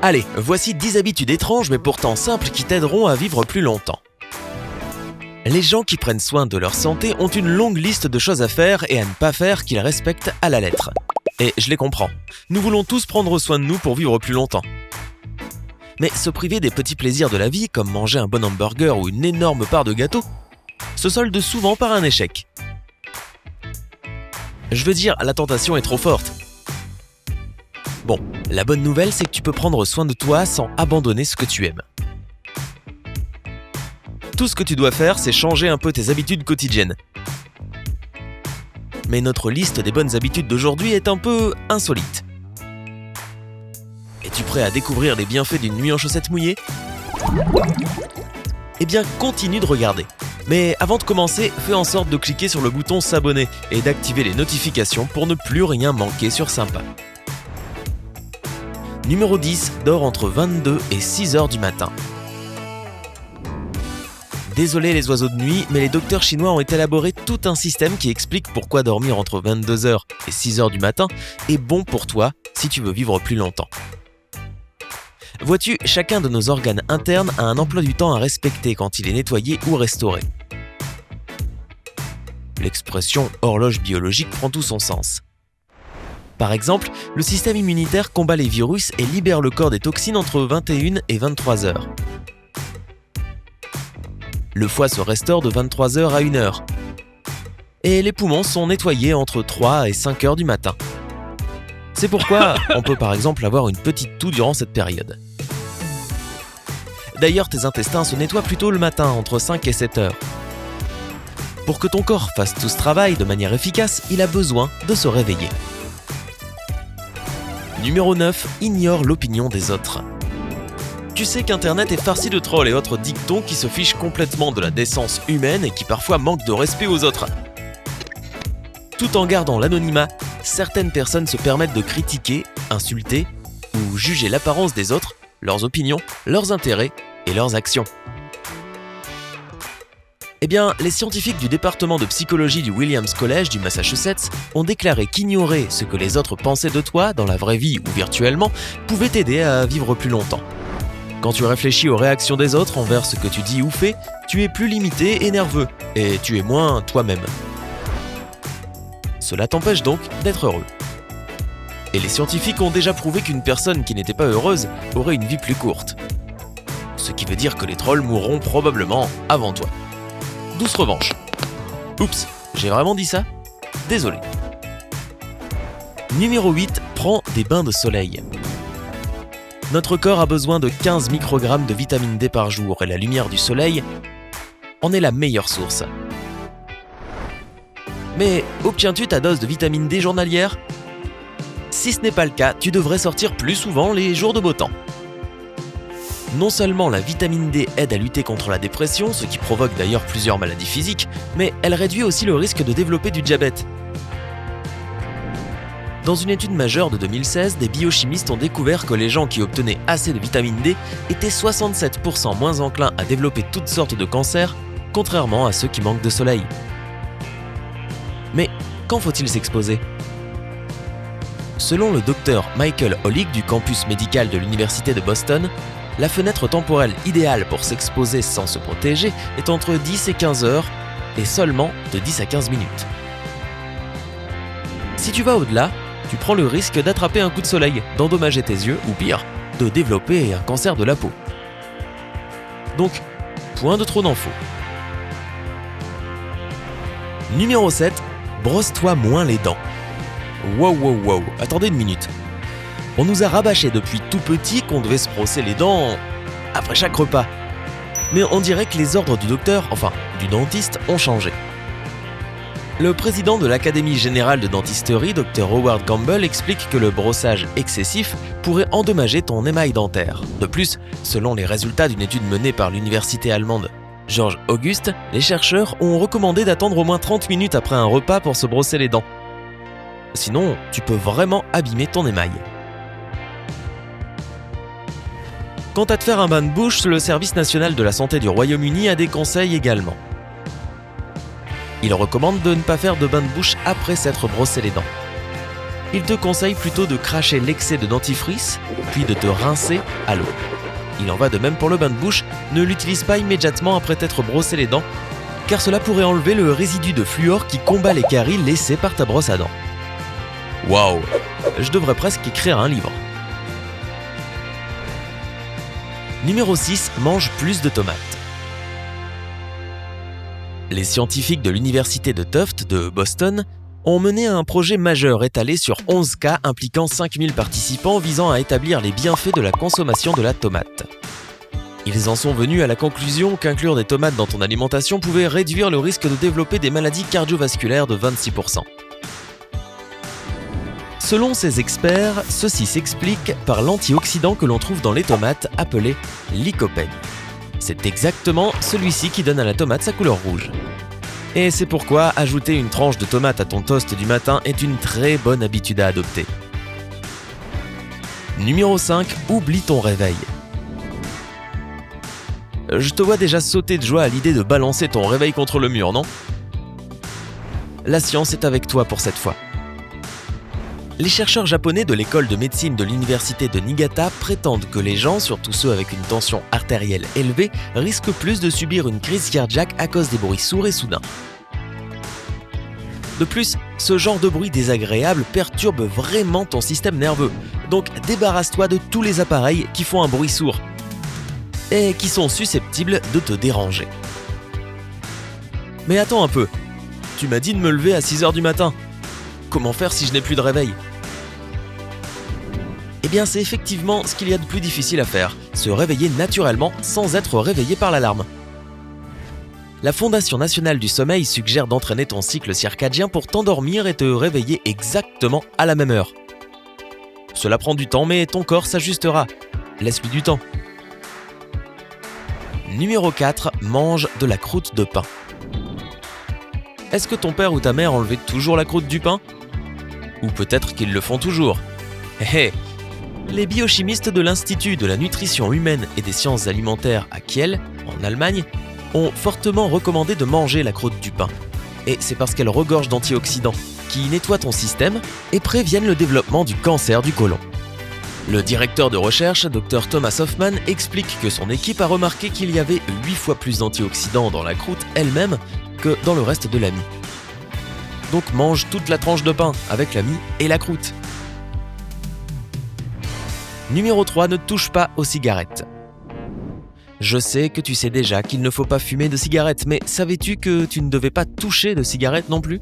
Allez, voici 10 habitudes étranges mais pourtant simples qui t'aideront à vivre plus longtemps. Les gens qui prennent soin de leur santé ont une longue liste de choses à faire et à ne pas faire qu'ils respectent à la lettre. Et je les comprends. Nous voulons tous prendre soin de nous pour vivre plus longtemps. Mais se priver des petits plaisirs de la vie, comme manger un bon hamburger ou une énorme part de gâteau, se solde souvent par un échec. Je veux dire, la tentation est trop forte. Bon, la bonne nouvelle, c'est que tu peux prendre soin de toi sans abandonner ce que tu aimes. Tout ce que tu dois faire, c'est changer un peu tes habitudes quotidiennes. Mais notre liste des bonnes habitudes d'aujourd'hui est un peu insolite. Es-tu prêt à découvrir les bienfaits d'une nuit en chaussettes mouillées ? Eh bien, continue de regarder. Mais avant de commencer, fais en sorte de cliquer sur le bouton s'abonner et d'activer les notifications pour ne plus rien manquer sur Sympa. Numéro 10, dors entre 22 et 6 heures du matin. Désolé les oiseaux de nuit, mais les docteurs chinois ont élaboré tout un système qui explique pourquoi dormir entre 22h et 6h du matin est bon pour toi si tu veux vivre plus longtemps. Vois-tu, chacun de nos organes internes a un emploi du temps à respecter quand il est nettoyé ou restauré. L'expression « horloge biologique » prend tout son sens. Par exemple, le système immunitaire combat les virus et libère le corps des toxines entre 21 et 23 heures. Le foie se restaure de 23 heures à 1 heure. Et les poumons sont nettoyés entre 3 et 5 heures du matin. C'est pourquoi on peut par exemple avoir une petite toux durant cette période. D'ailleurs, tes intestins se nettoient plutôt le matin, entre 5 et 7 heures. Pour que ton corps fasse tout ce travail de manière efficace, il a besoin de se réveiller. Numéro 9, ignore l'opinion des autres. Tu sais qu'Internet est farci de trolls et autres dictons qui se fichent complètement de la décence humaine et qui parfois manquent de respect aux autres. Tout en gardant l'anonymat, certaines personnes se permettent de critiquer, insulter ou juger l'apparence des autres, leurs opinions, leurs intérêts et leurs actions. Eh bien, les scientifiques du département de psychologie du Williams College du Massachusetts ont déclaré qu'ignorer ce que les autres pensaient de toi, dans la vraie vie ou virtuellement, pouvait t'aider à vivre plus longtemps. Quand tu réfléchis aux réactions des autres envers ce que tu dis ou fais, tu es plus limité et nerveux, et tu es moins toi-même. Cela t'empêche donc d'être heureux. Et les scientifiques ont déjà prouvé qu'une personne qui n'était pas heureuse aurait une vie plus courte. Ce qui veut dire que les trolls mourront probablement avant toi. Douce revanche. Oups, j'ai vraiment dit ça ? Désolé. Numéro 8, prends des bains de soleil. Notre corps a besoin de 15 microgrammes de vitamine D par jour et la lumière du soleil en est la meilleure source. Mais obtiens-tu ta dose de vitamine D journalière ? Si ce n'est pas le cas, tu devrais sortir plus souvent les jours de beau temps. Non seulement la vitamine D aide à lutter contre la dépression, ce qui provoque d'ailleurs plusieurs maladies physiques, mais elle réduit aussi le risque de développer du diabète. Dans une étude majeure de 2016, des biochimistes ont découvert que les gens qui obtenaient assez de vitamine D étaient 67% moins enclins à développer toutes sortes de cancers, contrairement à ceux qui manquent de soleil. Mais quand faut-il s'exposer ? Selon le docteur Michael Holick du campus médical de l'université de Boston, la fenêtre temporelle idéale pour s'exposer sans se protéger est entre 10 et 15 heures et seulement de 10 à 15 minutes. Si tu vas au-delà, tu prends le risque d'attraper un coup de soleil, d'endommager tes yeux ou pire, de développer un cancer de la peau. Donc, point de trop n'en faut. Numéro 7, brosse-toi moins les dents. Wow, attendez une minute. On nous a rabâché depuis tout petit qu'on devait se brosser les dents après chaque repas. Mais on dirait que les ordres du docteur, enfin du dentiste, ont changé. Le président de l'Académie générale de dentisterie, Dr Howard Campbell, explique que le brossage excessif pourrait endommager ton émail dentaire. De plus, selon les résultats d'une étude menée par l'université allemande Georg August, les chercheurs ont recommandé d'attendre au moins 30 minutes après un repas pour se brosser les dents. Sinon, tu peux vraiment abîmer ton émail. Quant à te faire un bain de bouche, le Service national de la santé du Royaume-Uni a des conseils également. Il recommande de ne pas faire de bain de bouche après s'être brossé les dents. il te conseille plutôt de cracher l'excès de dentifrice, puis de te rincer à l'eau. Il en va de même pour le bain de bouche, ne l'utilise pas immédiatement après t'être brossé les dents, car cela pourrait enlever le résidu de fluor qui combat les caries laissées par ta brosse à dents. Waouh, je devrais presque écrire un livre. Numéro 6, mange plus de tomates. Les scientifiques de l'université de Tufts de Boston ont mené un projet majeur étalé sur 11 cas impliquant 5000 participants visant à établir les bienfaits de la consommation de la tomate. Ils en sont venus à la conclusion qu'inclure des tomates dans ton alimentation pouvait réduire le risque de développer des maladies cardiovasculaires de 26%. Selon ces experts, ceci s'explique par l'antioxydant que l'on trouve dans les tomates appelé lycopène. C'est exactement celui-ci qui donne à la tomate sa couleur rouge. Et c'est pourquoi ajouter une tranche de tomate à ton toast du matin est une très bonne habitude à adopter. Numéro 5, oublie ton réveil. Je te vois déjà sauter de joie à l'idée de balancer ton réveil contre le mur, non ? La science est avec toi pour cette fois. Les chercheurs japonais de l'école de médecine de l'université de Niigata prétendent que les gens, surtout ceux avec une tension artérielle élevée, risquent plus de subir une crise cardiaque à cause des bruits sourds et soudains. De plus, ce genre de bruit désagréable perturbe vraiment ton système nerveux, donc débarrasse-toi de tous les appareils qui font un bruit sourd et qui sont susceptibles de te déranger. Mais attends un peu, tu m'as dit de me lever à 6h du matin. Comment faire si je n'ai plus de réveil ? Eh bien, c'est effectivement ce qu'il y a de plus difficile à faire, se réveiller naturellement sans être réveillé par l'alarme. La Fondation nationale du sommeil suggère d'entraîner ton cycle circadien pour t'endormir et te réveiller exactement à la même heure. Cela prend du temps, mais ton corps s'ajustera. Laisse-lui du temps. Numéro 4, mange de la croûte de pain. Est-ce que ton père ou ta mère enlevait toujours la croûte du pain ? Ou peut-être qu'ils le font toujours. Les biochimistes de l'Institut de la nutrition humaine et des sciences alimentaires à Kiel, en Allemagne, ont fortement recommandé de manger la croûte du pain. Et c'est parce qu'elle regorge d'antioxydants, qui nettoient ton système et préviennent le développement du cancer du côlon. Le directeur de recherche, Dr Thomas Hoffman, explique que son équipe a remarqué qu'il y avait 8 fois plus d'antioxydants dans la croûte elle-même que dans le reste de la mie. Donc mange toute la tranche de pain avec la mie et la croûte. Numéro 3, ne touche pas aux cigarettes. Je sais que tu sais déjà qu'il ne faut pas fumer de cigarettes, mais savais-tu que tu ne devais pas toucher de cigarettes non plus ?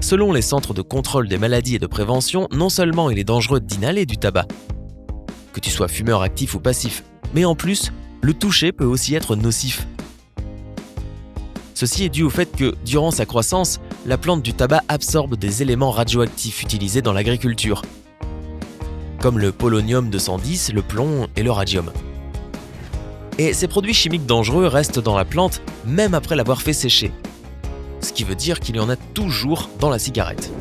Selon les centres de contrôle des maladies et de prévention, non seulement il est dangereux d'inhaler du tabac, que tu sois fumeur actif ou passif, mais en plus, le toucher peut aussi être nocif. Ceci est dû au fait que, durant sa croissance, la plante du tabac absorbe des éléments radioactifs utilisés dans l'agriculture, comme le polonium-210, le plomb et le radium. Et ces produits chimiques dangereux restent dans la plante même après l'avoir fait sécher. Ce qui veut dire qu'il y en a toujours dans la cigarette.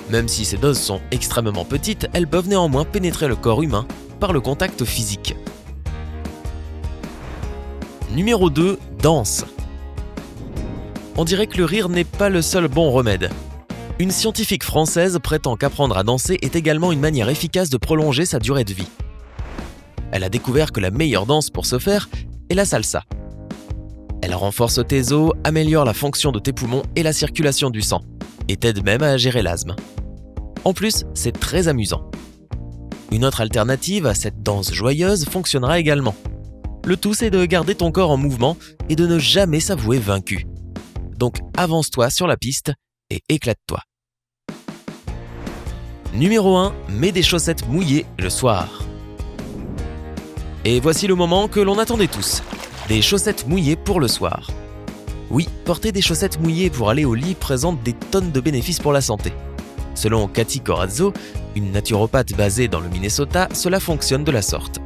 Même si ces doses sont extrêmement petites, elles peuvent néanmoins pénétrer le corps humain par le contact physique. Numéro 2, danse. On dirait que le rire n'est pas le seul bon remède. Une scientifique française prétend qu'apprendre à danser est également une manière efficace de prolonger sa durée de vie. Elle a découvert que la meilleure danse pour ce faire est la salsa. Elle renforce tes os, améliore la fonction de tes poumons et la circulation du sang, et t'aide même à gérer l'asthme. En plus, c'est très amusant. Une autre alternative à cette danse joyeuse fonctionnera également. Le tout, c'est de garder ton corps en mouvement et de ne jamais s'avouer vaincu. Donc avance-toi sur la piste et éclate-toi. Numéro 1, mets des chaussettes mouillées le soir. Et voici le moment que l'on attendait tous. Des chaussettes mouillées pour le soir. Oui, porter des chaussettes mouillées pour aller au lit présente des tonnes de bénéfices pour la santé. Selon Cathy Corazzo, une naturopathe basée dans le Minnesota, cela fonctionne de la sorte.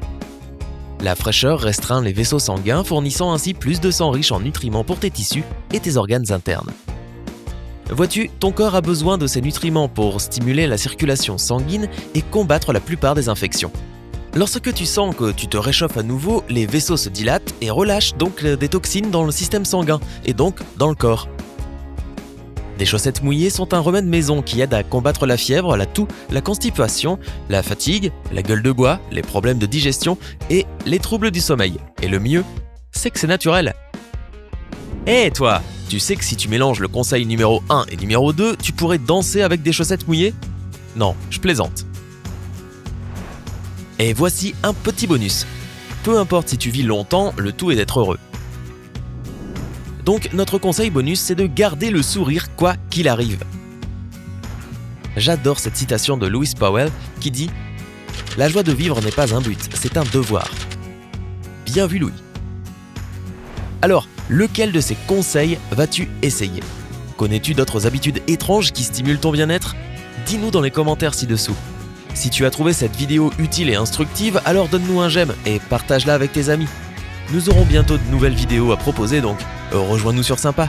La fraîcheur restreint les vaisseaux sanguins, fournissant ainsi plus de sang riche en nutriments pour tes tissus et tes organes internes. Vois-tu, ton corps a besoin de ces nutriments pour stimuler la circulation sanguine et combattre la plupart des infections. Lorsque tu sens que tu te réchauffes à nouveau, les vaisseaux se dilatent et relâchent donc des toxines dans le système sanguin et donc dans le corps. Des chaussettes mouillées sont un remède maison qui aide à combattre la fièvre, la toux, la constipation, la fatigue, la gueule de bois, les problèmes de digestion et les troubles du sommeil. Et le mieux, c'est que c'est naturel. Hé toi, tu sais que si tu mélanges le conseil numéro 1 et numéro 2, tu pourrais danser avec des chaussettes mouillées ? Non, je plaisante. Et voici un petit bonus. Peu importe si tu vis longtemps, le tout est d'être heureux. Donc notre conseil bonus, c'est de garder le sourire quoi qu'il arrive. J'adore cette citation de Lewis Powell qui dit « La joie de vivre n'est pas un but, c'est un devoir. » Bien vu Louis. Alors, lequel de ces conseils vas-tu essayer ? Connais-tu d'autres habitudes étranges qui stimulent ton bien-être ? Dis-nous dans les commentaires ci-dessous. Si tu as trouvé cette vidéo utile et instructive, alors donne-nous un j'aime et partage-la avec tes amis. Nous aurons bientôt de nouvelles vidéos à proposer, donc rejoins-nous sur Sympa.